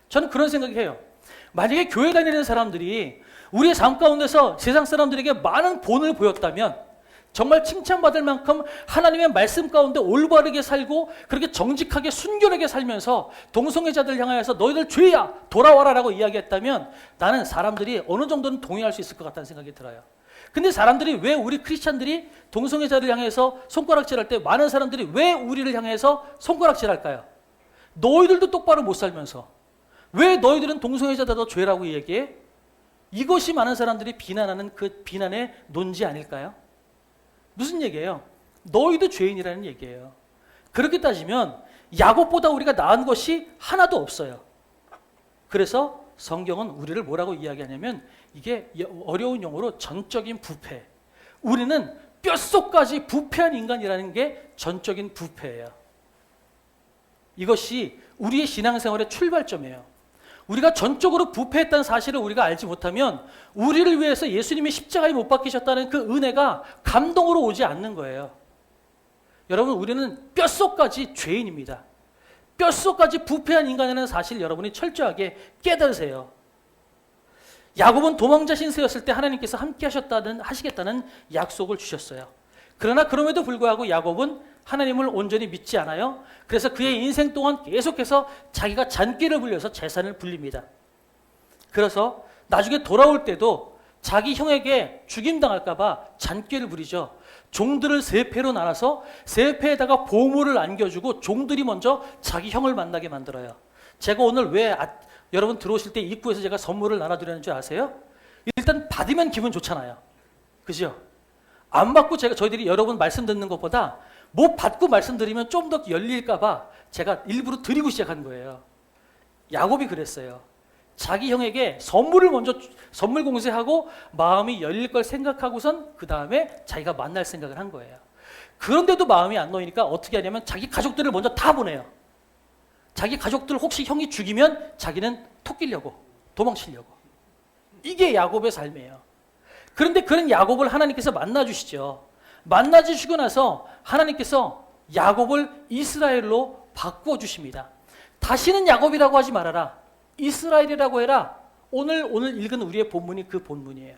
저는 그런 생각이 해요. 만약에 교회 다니는 사람들이 우리의 삶 가운데서 세상 사람들에게 많은 본을 보였다면 정말 칭찬받을 만큼 하나님의 말씀 가운데 올바르게 살고 그렇게 정직하게 순결하게 살면서 동성애자들 향하여서 너희들 죄야 돌아와라라고 이야기했다면 나는 사람들이 어느 정도는 동의할 수 있을 것 같다는 생각이 들어요. 근데 사람들이 왜 우리 크리스찬들이 동성애자를 향해서 손가락질할 때 많은 사람들이 왜 우리를 향해서 손가락질할까요? 너희들도 똑바로 못 살면서 왜 너희들은 동성애자다 죄라고 얘기해? 이것이 많은 사람들이 비난하는 그 비난의 논지 아닐까요? 무슨 얘기예요? 너희도 죄인이라는 얘기예요. 그렇게 따지면 야곱보다 우리가 나은 것이 하나도 없어요. 그래서 성경은 우리를 뭐라고 이야기하냐면 이게 어려운 용어로 전적인 부패. 우리는 뼛속까지 부패한 인간이라는 게 전적인 부패예요. 이것이 우리의 신앙생활의 출발점이에요. 우리가 전적으로 부패했다는 사실을 우리가 알지 못하면 우리를 위해서 예수님이 십자가에 못 박히셨다는 그 은혜가 감동으로 오지 않는 거예요. 여러분, 우리는 뼛속까지 죄인입니다. 뼛속까지 부패한 인간이라는 사실 여러분이 철저하게 깨달으세요. 야곱은 도망자 신세였을 때 하나님께서 함께 하시겠다는 약속을 주셨어요. 그러나 그럼에도 불구하고 야곱은 하나님을 온전히 믿지 않아요. 그래서 그의 인생 동안 계속해서 자기가 잔꾀를 불려서 재산을 불립니다. 그래서 나중에 돌아올 때도 자기 형에게 죽임당할까 봐 잔꾀를 부리죠. 종들을 세 패로 나눠서 세 패에다가 보물을 안겨주고 종들이 먼저 자기 형을 만나게 만들어요. 제가 오늘 왜 여러분 들어오실 때 입구에서 제가 선물을 나눠드리는 줄 아세요? 일단 받으면 기분 좋잖아요. 그죠? 안 받고 저희들이 여러분 말씀 듣는 것보다 뭐 받고 말씀드리면 좀 더 열릴까 봐 제가 일부러 드리고 시작한 거예요. 야곱이 그랬어요. 자기 형에게 선물을 먼저 선물 공세하고 마음이 열릴 걸 생각하고선 그 다음에 자기가 만날 생각을 한 거예요. 그런데도 마음이 안 놓이니까 어떻게 하냐면 자기 가족들을 먼저 다 보내요. 자기 가족들 혹시 형이 죽이면 자기는 토끼려고 도망치려고. 이게 야곱의 삶이에요. 그런데 그런 야곱을 하나님께서 만나주시죠. 만나주시고 나서 하나님께서 야곱을 이스라엘로 바꿔주십니다. 다시는 야곱이라고 하지 말아라. 이스라엘이라고 해라. 오늘 읽은 우리의 본문이 그 본문이에요.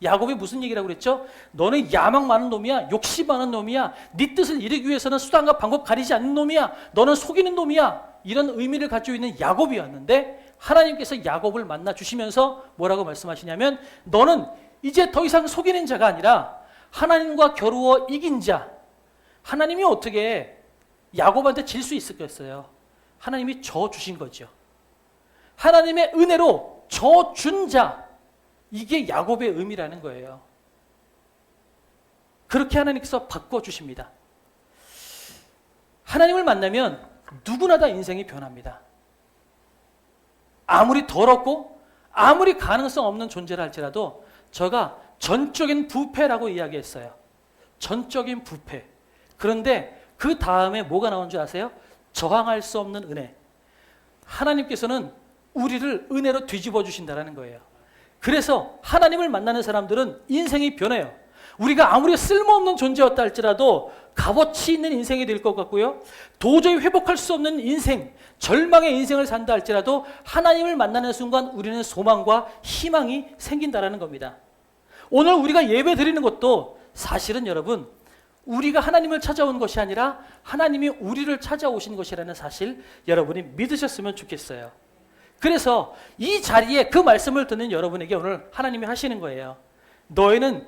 야곱이 무슨 얘기라고 그랬죠? 너는 야망 많은 놈이야. 욕심 많은 놈이야. 네 뜻을 이루기 위해서는 수단과 방법 가리지 않는 놈이야. 너는 속이는 놈이야. 이런 의미를 가지고 있는 야곱이었는데 하나님께서 야곱을 만나주시면서 뭐라고 말씀하시냐면 너는 이제 더 이상 속이는 자가 아니라 하나님과 겨루어 이긴 자. 하나님이 어떻게 야곱한테 질 수 있었겠어요? 하나님이 저 주신 거죠. 하나님의 은혜로 저 준 자. 이게 야곱의 의미라는 거예요. 그렇게 하나님께서 바꿔주십니다. 하나님을 만나면 누구나 다 인생이 변합니다. 아무리 더럽고 아무리 가능성 없는 존재라 할지라도 전적인 부패라고 이야기했어요. 전적인 부패. 그런데 그 다음에 뭐가 나온 줄 아세요? 저항할 수 없는 은혜. 하나님께서는 우리를 은혜로 뒤집어 주신다는 거예요. 그래서 하나님을 만나는 사람들은 인생이 변해요. 우리가 아무리 쓸모없는 존재였다 할지라도 값어치 있는 인생이 될 것 같고요. 도저히 회복할 수 없는 인생, 절망의 인생을 산다 할지라도 하나님을 만나는 순간 우리는 소망과 희망이 생긴다는 겁니다. 오늘 우리가 예배 드리는 것도 사실은 여러분, 우리가 하나님을 찾아온 것이 아니라 하나님이 우리를 찾아오신 것이라는 사실 여러분이 믿으셨으면 좋겠어요. 그래서 이 자리에 그 말씀을 듣는 여러분에게 오늘 하나님이 하시는 거예요. 너희는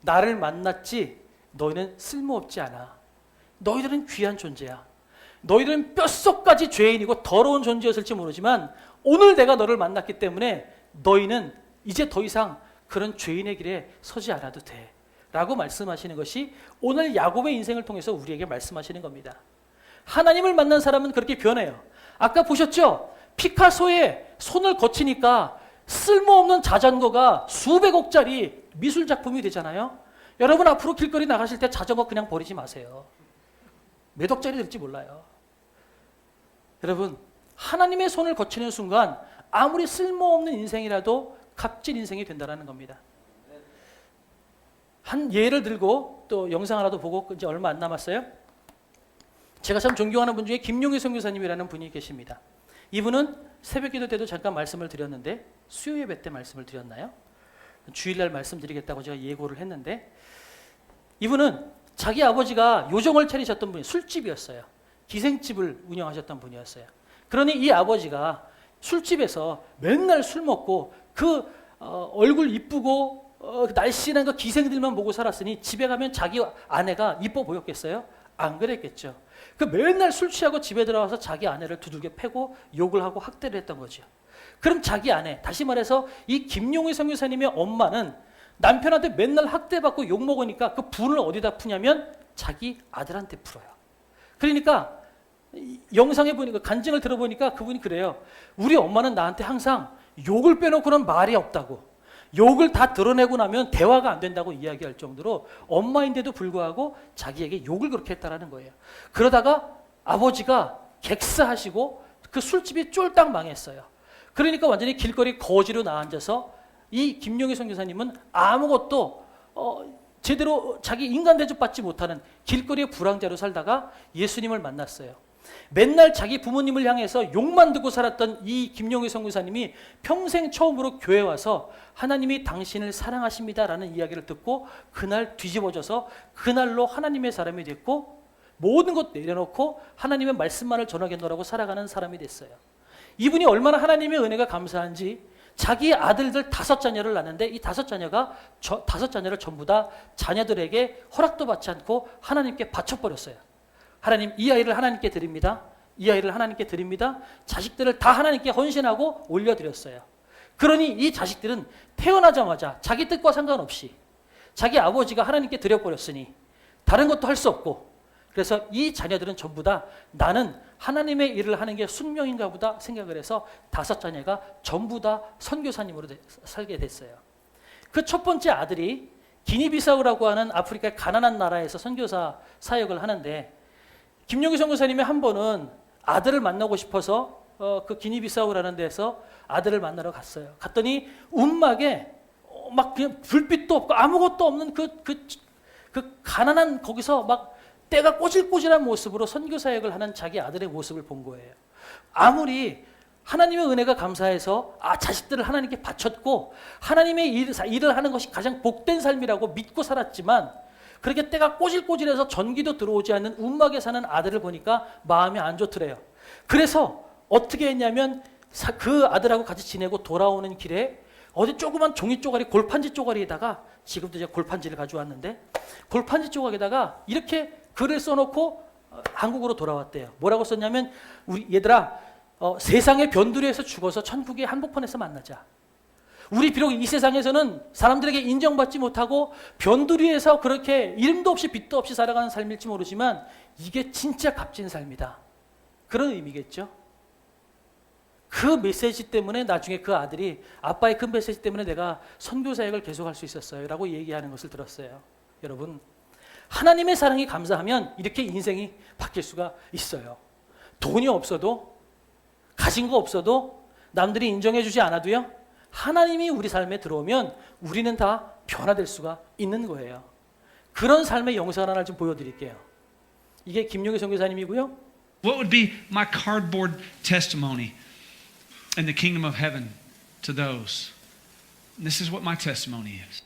나를 만났지 너희는 쓸모없지 않아. 너희들은 귀한 존재야. 너희들은 뼛속까지 죄인이고 더러운 존재였을지 모르지만 오늘 내가 너를 만났기 때문에 너희는 이제 더 이상 그런 죄인의 길에 서지 않아도 돼 라고 말씀하시는 것이 오늘 야곱의 인생을 통해서 우리에게 말씀하시는 겁니다. 하나님을 만난 사람은 그렇게 변해요. 아까 보셨죠? 피카소의 손을 거치니까 쓸모없는 자전거가 수백억짜리 미술 작품이 되잖아요. 여러분 앞으로 길거리 나가실 때 자전거 그냥 버리지 마세요. 몇 억짜리 될지 몰라요. 여러분, 하나님의 손을 거치는 순간 아무리 쓸모없는 인생이라도 값진 인생이 된다는 겁니다. 한 예를 들고 또 영상 하나도 보고 이제 얼마 안 남았어요. 제가 참 존경하는 분 중에 김용희 선교사님이라는 분이 계십니다. 이분은 새벽기도 때도 잠깐 말씀을 드렸는데 수요 예배 때 말씀을 드렸나요? 주일날 말씀드리겠다고 제가 예고를 했는데 이분은 자기 아버지가 요정을 차리셨던 분이 술집이었어요. 기생집을 운영하셨던 분이었어요. 그러니 이 아버지가 술집에서 맨날 술 먹고 얼굴 이쁘고 날씬한 그 기생들만 보고 살았으니 집에 가면 자기 아내가 이뻐 보였겠어요? 안 그랬겠죠. 그 맨날 술 취하고 집에 들어와서 자기 아내를 두들겨 패고 욕을 하고 학대를 했던 거죠. 그럼 자기 아내, 다시 말해서 이 김용희 선교사님의 엄마는 남편한테 맨날 학대받고 욕 먹으니까 그 분을 어디다 푸냐면 자기 아들한테 풀어요. 그러니까 영상에 보니까 간증을 들어보니까 그분이 그래요. 우리 엄마는 나한테 항상 욕을 빼놓고는 말이 없다고. 욕을 다 드러내고 나면 대화가 안 된다고 이야기할 정도로 엄마인데도 불구하고 자기에게 욕을 그렇게 했다라는 거예요. 그러다가 아버지가 객사하시고 그 술집이 쫄딱 망했어요. 그러니까 완전히 길거리 거지로 나앉아서 이 김용희 선교사님은 아무것도 제대로 자기 인간 대접받지 못하는 길거리의 불황자로 살다가 예수님을 만났어요. 맨날 자기 부모님을 향해서 욕만 듣고 살았던 이 김용희 선교사님이 평생 처음으로 교회 와서 하나님이 당신을 사랑하십니다라는 이야기를 듣고 그날 뒤집어져서 그날로 하나님의 사람이 됐고 모든 것 내려놓고 하나님의 말씀만을 전하겠노라고 살아가는 사람이 됐어요. 이분이 얼마나 하나님의 은혜가 감사한지 자기 아들들 5자녀를 낳는데 이 5자녀를 전부 다 자녀들에게 허락도 받지 않고 하나님께 바쳐버렸어요. 하나님, 이 아이를 하나님께 드립니다. 이 아이를 하나님께 드립니다. 자식들을 다 하나님께 헌신하고 올려드렸어요. 그러니 이 자식들은 태어나자마자 자기 뜻과 상관없이 자기 아버지가 하나님께 드려버렸으니 다른 것도 할 수 없고 그래서 이 자녀들은 전부 다 나는 하나님의 일을 하는 게 숙명인가 보다 생각을 해서 5자녀가 전부 다 선교사님으로 살게 됐어요. 그 첫 번째 아들이 기니비사우라고 하는 아프리카의 가난한 나라에서 선교사 사역을 하는데 김용희 선교사님이 한 번은 아들을 만나고 싶어서 그 기니비사우라는 데서 아들을 만나러 갔어요. 갔더니 움막에 막 그냥 불빛도 없고 아무것도 없는 그 가난한 거기서 막 때가 꼬질꼬질한 모습으로 선교 사역을 하는 자기 아들의 모습을 본 거예요. 아무리 하나님의 은혜가 감사해서 자식들을 하나님께 바쳤고 하나님의 일을 하는 것이 가장 복된 삶이라고 믿고 살았지만 그렇게 때가 꼬질꼬질해서 전기도 들어오지 않는 움막에 사는 아들을 보니까 마음이 안 좋더래요. 그래서 어떻게 했냐면 그 아들하고 같이 지내고 돌아오는 길에 어디 조그만 종이 쪼가리, 골판지 쪼가리에다가 지금도 제가 골판지를 가져왔는데 골판지 조각에다가 이렇게 글을 써놓고 한국으로 돌아왔대요. 뭐라고 썼냐면 우리 얘들아 세상의 변두리에서 죽어서 천국의 한복판에서 만나자. 우리 비록 이 세상에서는 사람들에게 인정받지 못하고 변두리에서 그렇게 이름도 없이 빛도 없이 살아가는 삶일지 모르지만 이게 진짜 값진 삶이다. 그런 의미겠죠. 그 메시지 때문에 나중에 그 아들이 아빠의 그 메시지 때문에 내가 선교 사역을 계속할 수 있었어요 라고 얘기하는 것을 들었어요. 여러분, 하나님의 사랑이 감사하면 이렇게 인생이 바뀔 수가 있어요. 돈이 없어도, 가진 거 없어도, 남들이 인정해 주지 않아도요, 하나님이 우리 삶에 들어오면 우리는 다 변화될 수가 있는 거예요. 그런 삶의 영상 하나를 좀 보여드릴게요. 이게 김용희 선교사님이고요. What would be my cardboard testimony in the kingdom of heaven to those? And this is what my testimony is.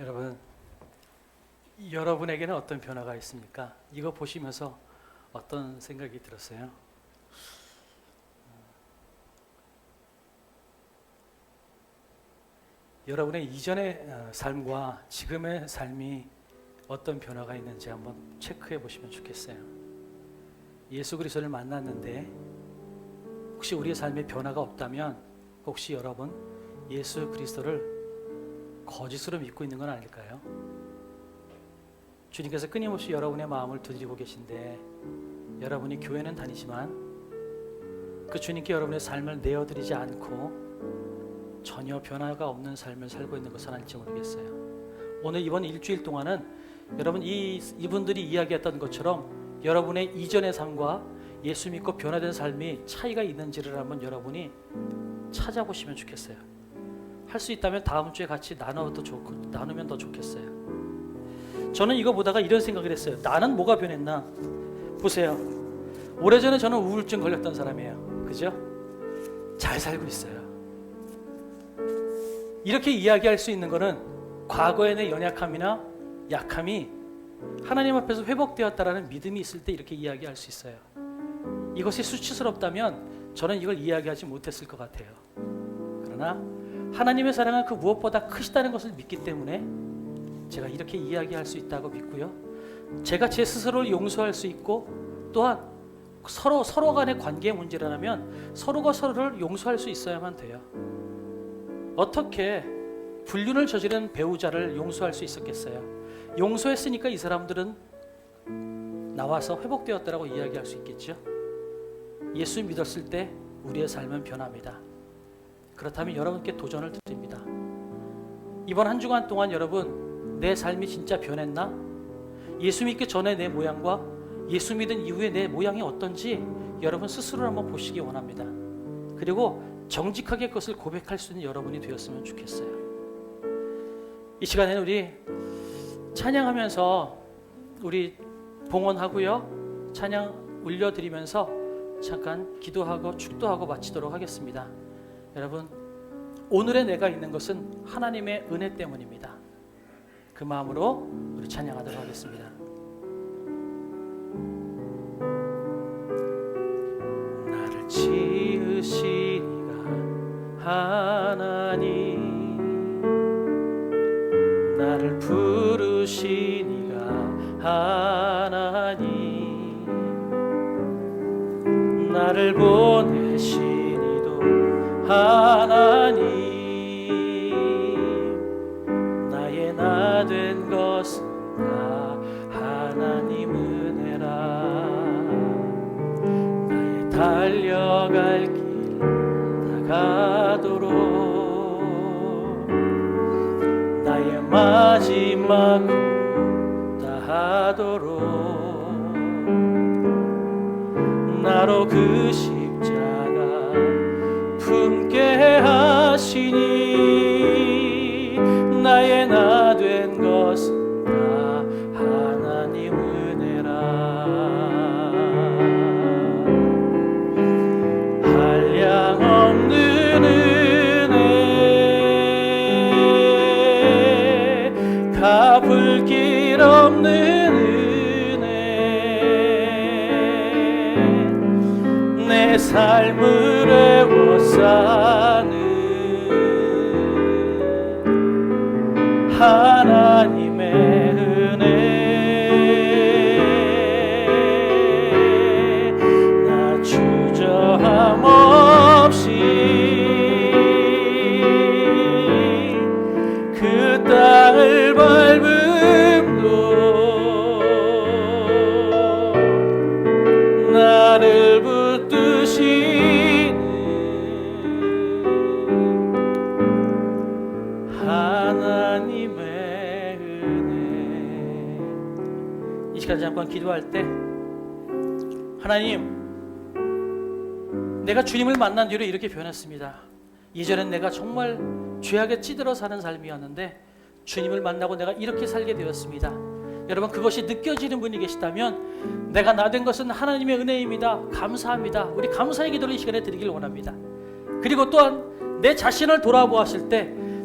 여러분, 여러분에게는 어떤 변화가 있습니까? 이거 보시면서 어떤 생각이 들었어요? 여러분의 이전의 삶과 지금의 삶이 어떤 변화가 있는지 한번 체크해 보시면 좋겠어요. 예수 그리스도를 만났는데 혹시 우리의 삶에 변화가 없다면 혹시 여러분 예수 그리스도를 거짓으로 믿고 있는 건 아닐까요? 주님께서 끊임없이 여러분의 마음을 두드리고 계신데 여러분이 교회는 다니지만 그 주님께 여러분의 삶을 내어드리지 않고 전혀 변화가 없는 삶을 살고 있는 것은 아닐지 모르겠어요. 오늘 이번 일주일 동안은 여러분 이분들이 이야기했던 것처럼 여러분의 이전의 삶과 예수 믿고 변화된 삶이 차이가 있는지를 한번 여러분이 찾아보시면 좋겠어요. 할 수 있다면 다음 주에 같이 나누면 더 좋겠어요. 저는 이거 보다가 이런 생각을 했어요. 나는 뭐가 변했나? 보세요. 오래전에 저는 우울증 걸렸던 사람이에요. 그죠? 잘 살고 있어요. 이렇게 이야기할 수 있는 것은 과거의 내 연약함이나 약함이 하나님 앞에서 회복되었다라는 믿음이 있을 때 이렇게 이야기할 수 있어요. 이것이 수치스럽다면 저는 이걸 이야기하지 못했을 것 같아요. 그러나 하나님의 사랑은 그 무엇보다 크시다는 것을 믿기 때문에 제가 이렇게 이야기할 수 있다고 믿고요. 제가 제 스스로를 용서할 수 있고 또한 서로 간의 관계의 문제라면 서로가 서로를 용서할 수 있어야만 돼요. 어떻게 불륜을 저지른 배우자를 용서할 수 있었겠어요? 용서했으니까 이 사람들은 나와서 회복되었다라고 이야기할 수 있겠죠. 예수 믿었을 때 우리의 삶은 변합니다. 그렇다면 여러분께 도전을 드립니다. 이번 한 주간 동안 여러분 내 삶이 진짜 변했나? 예수 믿기 전에 내 모양과 예수 믿은 이후에 내 모양이 어떤지 여러분 스스로 한번 보시기 원합니다. 그리고 정직하게 그것을 고백할 수 있는 여러분이 되었으면 좋겠어요. 이 시간에는 우리 찬양하면서 우리 봉헌하고요. 찬양 올려드리면서 잠깐 기도하고 축도하고 마치도록 하겠습니다. 여러분, 오늘의 내가 있는 것은 하나님의 은혜 때문입니다. 그 마음으로 우리 찬양하도록 하겠습니다. 나를 지으신 이가 하나님, 나를 부르신 이가 하나님, 나를 보내신 이도 하나님, 나의 나 된 것은 다 하나님 은혜라. 나의 달려갈 길 다가도록 나의 마지막 다하도록 나로 그 십자가 품게 하시니 나의 나 된 것은 다 하나님 은혜라. 한량없는 은혜, 갚을 길 없는 은혜, 내 삶을 애워싸는 하나님의 은혜. 나 주저함 없이 그 땅을 밟음도 나를 붙드시는 하나님의 은혜. 이 시간 잠깐 기도할 때 하나님, 내가 주님을 만난 뒤로 이렇게 변했습니다. 이전엔 내가 정말 죄악에 찌들어 사는 삶이었는데 주님을 만나고 내가 이렇게 살게 되었습니다. 여러분, 그것이 느껴지는 분이 계시다면 내가 나 된 것은 하나님의 은혜입니다. 감사합니다. 우리 감사의 기도를 이 시간에 드리길 원합니다. 그리고 또한 내 자신을 돌아보았을 때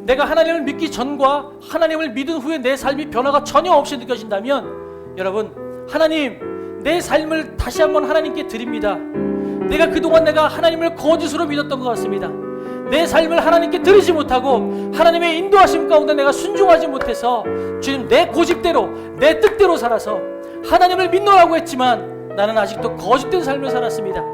내가 하나님을 믿기 전과 하나님을 믿은 후에 내 삶이 변화가 전혀 없이 느껴진다면 여러분, 하나님, 내 삶을 다시 한번 하나님께 드립니다. 내가 그동안 내가 하나님을 거짓으로 믿었던 것 같습니다. 내 삶을 하나님께 드리지 못하고 하나님의 인도하심 가운데 내가 순종하지 못해서 주님, 내 고집대로 내 뜻대로 살아서 하나님을 믿노라고 했지만 나는 아직도 거짓된 삶을 살았습니다.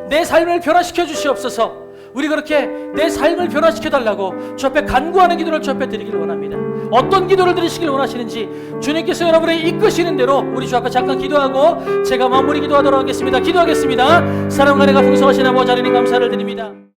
내 삶을 변화시켜 주시옵소서. 우리 그렇게 내 삶을 변화시켜 달라고 주 앞에 간구하는 기도를 주 앞에 드리기를 원합니다. 어떤 기도를 드리시길 원하시는지 주님께서 여러분을 이끄시는 대로 우리 주 앞에 잠깐 기도하고 제가 마무리 기도하도록 하겠습니다. 기도하겠습니다. 사랑과 은혜가 풍성하신 아버지 하나님 감사를 드립니다.